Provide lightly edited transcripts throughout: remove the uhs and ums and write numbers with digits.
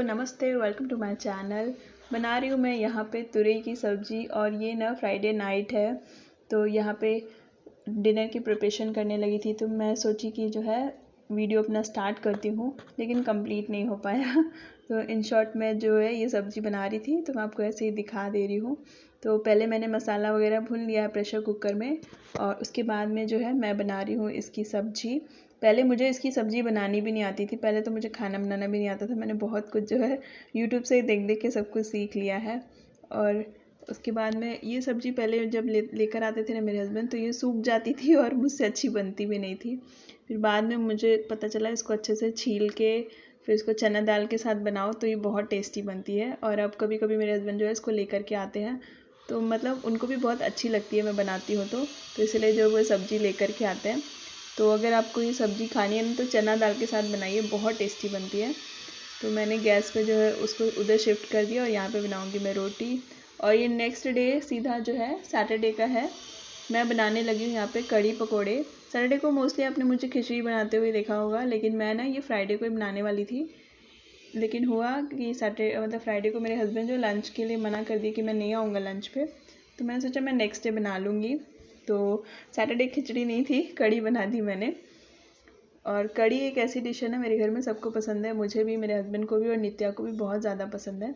नमस्ते, welcome to my channel. बना रही हूँ मैं यहाँ पे तुरई की सब्ज़ी और ये ना फ्राइडे नाइट है, तो यहाँ पे डिनर की प्रिपरेशन करने लगी थी। तो मैं सोची कि जो है वीडियो अपना स्टार्ट करती हूँ, लेकिन कंप्लीट नहीं हो पाया। तो इन शॉर्ट मैं जो है ये सब्ज़ी बना रही थी, तो मैं आपको ऐसे ही दिखा दे रही हूँ। तो पहले मैंने मसाला वगैरह भून लिया प्रेशर कुकर में, और उसके बाद में जो है मैं बना रही हूँ इसकी सब्ज़ी। पहले मुझे इसकी सब्ज़ी बनानी भी नहीं आती थी, पहले तो मुझे खाना बनाना भी नहीं आता था। मैंने बहुत कुछ जो है यूट्यूब से देख देख के सब कुछ सीख लिया है। और उसके बाद में ये सब्ज़ी पहले जब लेकर आते थे ना मेरे हस्बैंड, तो ये सूख जाती थी और मुझसे अच्छी बनती भी नहीं थी। फिर बाद में मुझे पता चला इसको अच्छे से छील के फिर इसको चना दाल के साथ बनाओ तो ये बहुत टेस्टी बनती है। और अब कभी कभी मेरे हस्बैंड जो है इसको लेकर के आते हैं, तो मतलब उनको भी बहुत अच्छी लगती है मैं बनाती हूँ तो इसलिए जो वो सब्ज़ी लेकर के आते हैं। तो अगर आपको ये सब्ज़ी खानी है ना, तो चना दाल के साथ बनाइए, बहुत टेस्टी बनती है। तो मैंने गैस पे जो है उसको उधर शिफ्ट कर दिया और यहाँ पे बनाऊँगी मैं रोटी। और ये नेक्स्ट डे सीधा जो है सैटरडे का है, मैं बनाने लगी हूँ यहाँ पे कढ़ी पकोड़े। सैटरडे को मोस्टली आपने मुझे खिचड़ी बनाते हुए देखा होगा, लेकिन मैं ना ये फ्राइडे को ही बनाने वाली थी। लेकिन हुआ कि सैटरडे मतलब फ्राइडे को मेरे हस्बैंड जो लंच के लिए मना कर दिए कि मैं नहीं आऊँगा लंच पे, तो मैंने सोचा मैं नेक्स्ट डे बना लूँगी। तो सैटरडे खिचड़ी नहीं थी, कढ़ी बना दी मैंने। और कढ़ी एक ऐसी डिश है ना, मेरे घर में सबको पसंद है, मुझे भी, मेरे हस्बैंड को भी और नित्या को भी बहुत ज़्यादा पसंद है।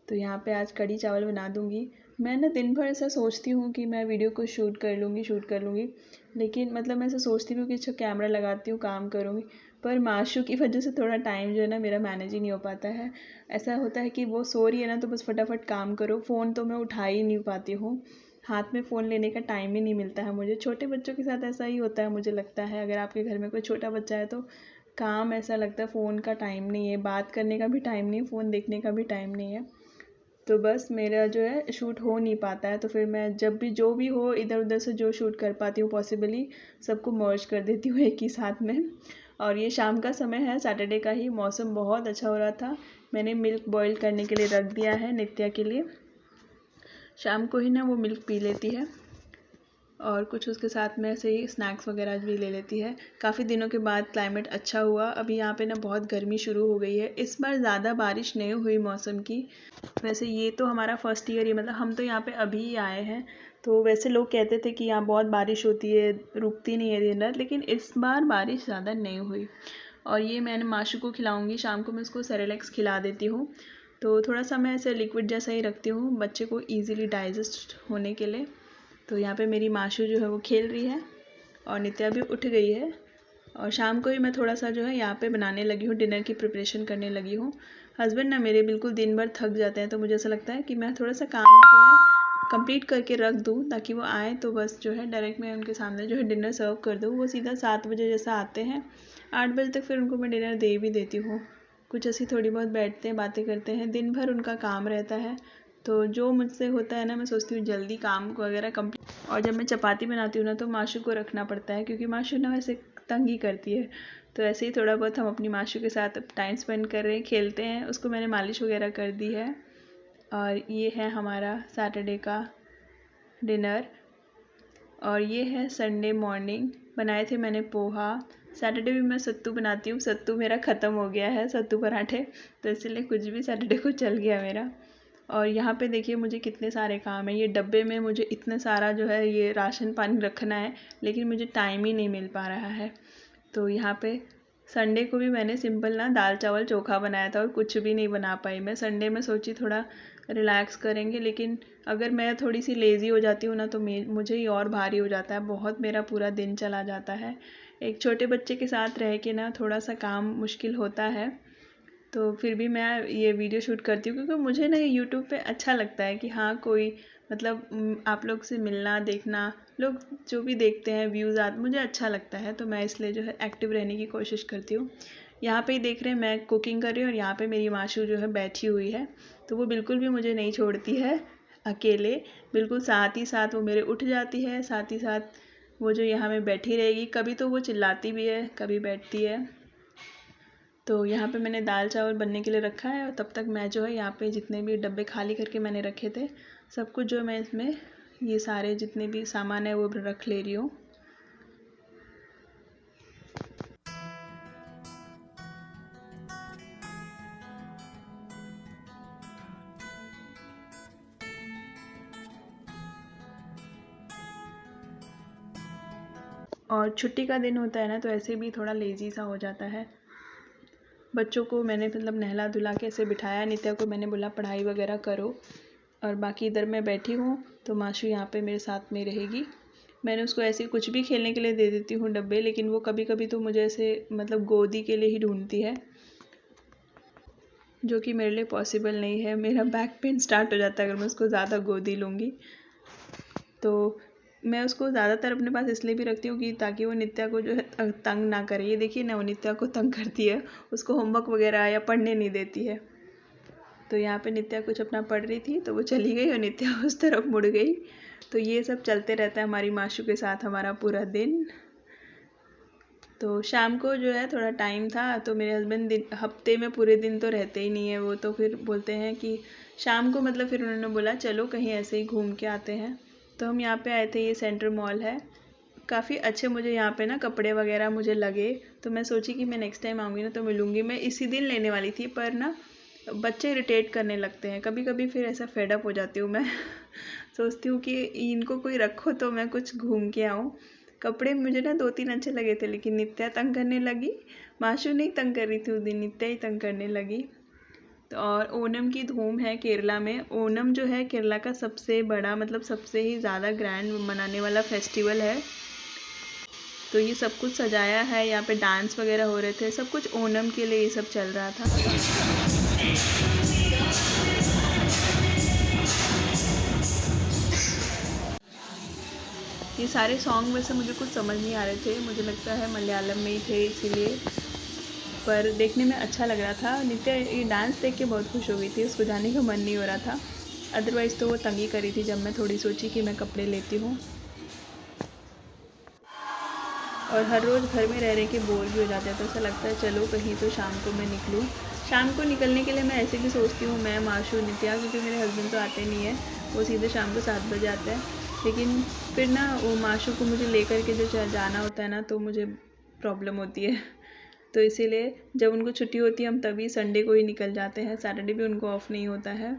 तो यहाँ पे आज कढ़ी चावल बना दूँगी। मैं ना दिन भर ऐसा सोचती हूँ कि मैं वीडियो को शूट कर लूँगी, लेकिन मतलब मैं ऐसा सोचती हूँ कि अच्छा कैमरा लगाती हूँ, काम करूँगी, पर माशू की वजह से थोड़ा टाइम जो है ना मेरा मैनेज ही नहीं हो पाता है। ऐसा होता है कि वो सो रही है ना, तो बस फटाफट काम करो, फ़ोन तो मैं उठा ही नहीं पाती हूँ, हाथ में फ़ोन लेने का टाइम ही नहीं मिलता है मुझे। छोटे बच्चों के साथ ऐसा ही होता है मुझे लगता है, अगर आपके घर में कोई छोटा बच्चा है तो काम ऐसा लगता है, फ़ोन का टाइम नहीं है, बात करने का भी टाइम नहीं है, फ़ोन देखने का भी टाइम नहीं है। तो बस मेरा जो है शूट हो नहीं पाता है, तो फिर मैं जब भी जो भी हो इधर उधर से जो शूट कर पाती हूँ पॉसिबली सबको मर्ज कर देती हूँ एक ही साथ में। और ये शाम का समय है सैटरडे का ही, मौसम बहुत अच्छा हो रहा था। मैंने मिल्क बॉईल करने के लिए रख दिया है नित्या के लिए, शाम को ही ना वो मिल्क पी लेती है और कुछ उसके साथ में ऐसे ही स्नैक्स वगैरह भी ले लेती है। काफ़ी दिनों के बाद क्लाइमेट अच्छा हुआ, अभी यहाँ पे ना बहुत गर्मी शुरू हो गई है, इस बार ज़्यादा बारिश नहीं हुई मौसम की। वैसे ये तो हमारा फर्स्ट ईयर ही, मतलब हम तो यहाँ पे अभी ही आए हैं, तो वैसे लोग कहते थे कि यहाँ बहुत बारिश होती है, रुकती नहीं है दिन रात, लेकिन इस बार बारिश ज़्यादा नहीं हुई। और ये मैंने माशू को खिलाऊँगी, शाम को मैं उसको सेरेलैक्स खिला देती हूँ, तो थोड़ा सा मैं ऐसे लिक्विड जैसा ही रखती हूँ बच्चे को ईज़िली डाइजेस्ट होने के लिए। तो यहाँ पे मेरी माशू जो है वो खेल रही है और नित्या भी उठ गई है। और शाम को ही मैं थोड़ा सा जो है यहाँ पे बनाने लगी हूँ, डिनर की प्रिपरेशन करने लगी हूँ। हस्बैंड ना मेरे बिल्कुल दिन भर थक जाते हैं, तो मुझे ऐसा लगता है कि मैं थोड़ा सा काम जो है कंप्लीट करके रख दूँ, ताकि वो आए तो बस जो है डायरेक्ट मैं उनके सामने जो है डिनर सर्व कर दूँ। वो सीधा 7 बजे जैसा आते हैं, 8 बजे तक फिर उनको मैं डिनर दे भी देती हूँ। कुछ ऐसी थोड़ी बहुत बैठते हैं, बातें करते हैं, दिन भर उनका काम रहता है, तो जो मुझसे होता है ना, मैं सोचती हूँ जल्दी काम को वगैरह कंप्लीट। और जब मैं चपाती बनाती हूँ ना, तो माशू को रखना पड़ता है, क्योंकि माशू ना वैसे तंग ही करती है। तो ऐसे ही थोड़ा बहुत हम अपनी माशू के साथ टाइम स्पेंड कर रहे हैं, खेलते हैं। उसको मैंने मालिश वगैरह कर दी है। और ये है हमारा सैटरडे का डिनर। और ये है संडे मॉर्निंग, बनाए थे मैंने पोहा। सैटरडे भी मैं सत्तू बनाती हूँ, सत्तू मेरा ख़त्म हो गया है, सत्तू पराठे, तो इसीलिए कुछ भी सैटरडे को चल गया मेरा। और यहाँ पे देखिए मुझे कितने सारे काम है, ये डब्बे में मुझे इतना सारा जो है ये राशन पानी रखना है, लेकिन मुझे टाइम ही नहीं मिल पा रहा है। तो यहाँ पे संडे को भी मैंने सिंपल ना दाल चावल चोखा बनाया था और कुछ भी नहीं बना पाई मैं। संडे में सोची थोड़ा रिलैक्स करेंगे, लेकिन अगर मैं थोड़ी सी लेज़ी हो जाती हूँ ना, तो मुझे ही और भारी हो जाता है, बहुत मेरा पूरा दिन चला जाता है। एक छोटे बच्चे के साथ रह के ना थोड़ा सा काम मुश्किल होता है, तो फिर भी मैं ये वीडियो शूट करती हूँ, क्योंकि मुझे ना ये यूट्यूब पे अच्छा लगता है कि हाँ कोई मतलब आप लोग से मिलना, देखना, लोग जो भी देखते हैं व्यूज़ आते, मुझे अच्छा लगता है, तो मैं इसलिए जो है एक्टिव रहने की कोशिश करती हूँ। यहाँ पे ही देख रहे हैं मैं कुकिंग कर रही हूँ, और यहाँ पे मेरी माशू जो है बैठी हुई है, तो वो बिल्कुल भी मुझे नहीं छोड़ती है अकेले, बिल्कुल साथ ही साथ वो मेरे उठ जाती है, साथ ही साथ वो जो यहाँ में बैठी रहेगी। कभी तो वो चिल्लाती भी है, कभी बैठती है। तो यहाँ पे मैंने दाल चावल बनने के लिए रखा है, और तब तक मैं जो है यहाँ पे जितने भी डब्बे खाली करके मैंने रखे थे, सब कुछ जो मैं इसमें ये सारे जितने भी सामान है वो रख ले रही हूँ। और छुट्टी का दिन होता है ना, तो ऐसे भी थोड़ा लेज़ी सा हो जाता है। बच्चों को मैंने मतलब नहला धुला के ऐसे बिठाया, नित्या को मैंने बोला पढ़ाई वगैरह करो, और बाकी इधर मैं बैठी हूँ तो माशू यहाँ पे मेरे साथ में रहेगी। मैंने उसको ऐसे कुछ भी खेलने के लिए दे देती हूँ डब्बे, लेकिन वो कभी कभी तो मुझे ऐसे मतलब गोदी के लिए ही ढूंढती है, जो कि मेरे लिए पॉसिबल नहीं है। मेरा बैक पेन स्टार्ट हो जाता है अगर मैं उसको ज़्यादा गोदी लूँगी। तो मैं उसको ज़्यादातर अपने पास इसलिए भी रखती हूँ कि ताकि वो नित्या को जो है तंग ना करे। ये देखिए ना, वो नित्या को तंग करती है, उसको होमवर्क वगैरह या पढ़ने नहीं देती है। तो यहाँ पे नित्या कुछ अपना पढ़ रही थी तो वो चली गई और नित्या उस तरफ मुड़ गई। तो ये सब चलते रहता है हमारी माशू के साथ हमारा पूरा दिन। तो शाम को जो है थोड़ा टाइम था, तो मेरे हस्बैंड हफ्ते में पूरे दिन तो रहते ही नहीं है वो, तो फिर बोलते हैं कि शाम को मतलब फिर उन्होंने बोला चलो कहीं ऐसे ही घूम के आते हैं। तो हम यहाँ पे आए थे, ये सेंटर मॉल है, काफ़ी अच्छे मुझे यहाँ पे ना कपड़े वगैरह मुझे लगे। तो मैं सोची कि मैं नेक्स्ट टाइम आऊँगी ना तो मिलूँगी। मैं इसी दिन लेने वाली थी, पर ना बच्चे इरिटेट करने लगते हैं कभी कभी, फिर ऐसा फेडअप हो जाती हूँ मैं सोचती हूँ कि इनको कोई रखो तो मैं कुछ घूम के आऊँ। कपड़े मुझे ना 2-3 अच्छे लगे थे, लेकिन नित्या तंग करने लगी। माशू नहीं तंग कर रही थी उस दिन, नित्या ही तंग करने लगी। तो और ओणम की धूम है केरला में। ओणम जो है केरला का सबसे बड़ा मतलब सबसे ही ज़्यादा ग्रैंड मनाने वाला फेस्टिवल है। तो ये सब कुछ सजाया है, यहाँ पे डांस वगैरह हो रहे थे, सब कुछ ओणम के लिए ये सब चल रहा था। ये सारे सॉन्ग वैसे मुझे कुछ समझ नहीं आ रहे थे, मुझे लगता है मलयालम में ही थे इसीलिए, पर देखने में अच्छा लग रहा था। नित्या ये डांस देख के बहुत खुश हो गई थी, उसको जाने का मन नहीं हो रहा था, अदरवाइज़ तो वो तंगी करी थी जब मैं थोड़ी सोची कि मैं कपड़े लेती हूँ। और हर रोज़ घर में रह रहे के बोर भी हो जाते हैं, तो ऐसा लगता है चलो कहीं तो शाम को मैं निकलूँ। शाम को निकलने के लिए मैं ऐसे भी सोचती हूँ, मैं माशू नित्या, क्योंकि मेरे हस्बैंड तो आते नहीं हैं, वो सीधे शाम को 7 बजे आते हैं। लेकिन फिर ना वो माशू को मुझे लेकर के जो जाना होता है ना, तो मुझे प्रॉब्लम होती है। तो इसीलिए जब उनको छुट्टी होती है हम तभी संडे को ही निकल जाते हैं, सैटरडे भी उनको ऑफ नहीं होता है।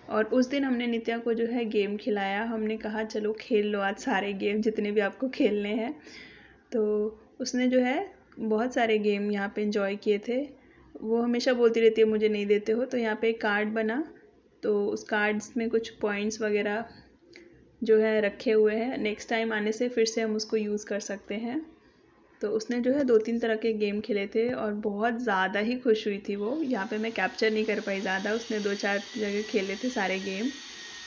और उस दिन हमने नित्या को जो है गेम खिलाया, हमने कहा चलो खेल लो आज सारे गेम जितने भी आपको खेलने हैं। तो उसने जो है बहुत सारे गेम यहाँ पे एंजॉय किए थे। वो हमेशा बोलती रहती है मुझे नहीं देते हो, तो यहाँ पे एक कार्ड बना, तो उस कार्ड्स में कुछ पॉइंट्स वगैरह जो है रखे हुए हैं, नेक्स्ट टाइम आने से फिर से हम उसको यूज़ कर सकते हैं। तो उसने जो है 2-3 तरह के गेम खेले थे और बहुत ज़्यादा ही खुश हुई थी वो। यहाँ पे मैं कैप्चर नहीं कर पाई ज़्यादा, उसने 2-4 जगह खेले थे सारे गेम,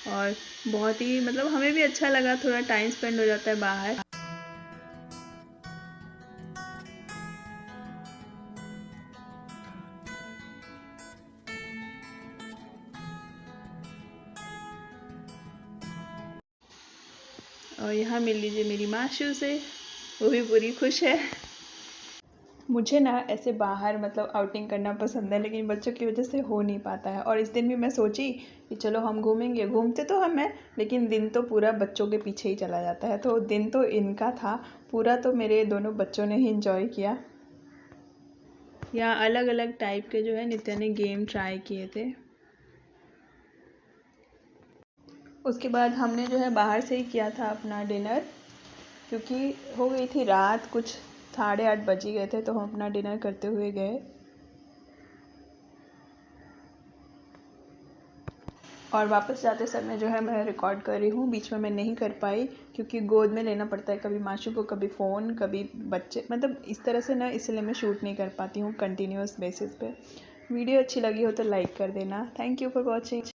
और बहुत ही मतलब हमें भी अच्छा लगा, थोड़ा टाइम स्पेंड हो जाता है बाहर। और यहाँ मिल लीजिए मेरी माशू से, वो भी पूरी खुश है। मुझे ना ऐसे बाहर मतलब आउटिंग करना पसंद है, लेकिन बच्चों की वजह से हो नहीं पाता है। और इस दिन भी मैं सोची कि चलो हम घूमेंगे, घूमते तो हम हैं, लेकिन दिन तो पूरा बच्चों के पीछे ही चला जाता है। तो दिन तो इनका था पूरा, तो मेरे दोनों बच्चों ने ही इंजॉय किया। यहाँ अलग अलग टाइप के जो है नित्या ने गेम ट्राई किए थे। उसके बाद हमने जो है बाहर से ही किया था अपना डिनर, क्योंकि हो गई थी रात, कुछ 8:30 बज ही गए थे, तो हम अपना डिनर करते हुए गए। और वापस जाते समय जो है मैं रिकॉर्ड कर रही हूँ, बीच में मैं नहीं कर पाई क्योंकि गोद में लेना पड़ता है, कभी माशू को, कभी फ़ोन, कभी बच्चे, मतलब इस तरह से ना, इसलिए मैं शूट नहीं कर पाती हूँ कंटिन्यूस बेसिस पे। वीडियो अच्छी लगी हो तो लाइक कर देना। Thank you for watching.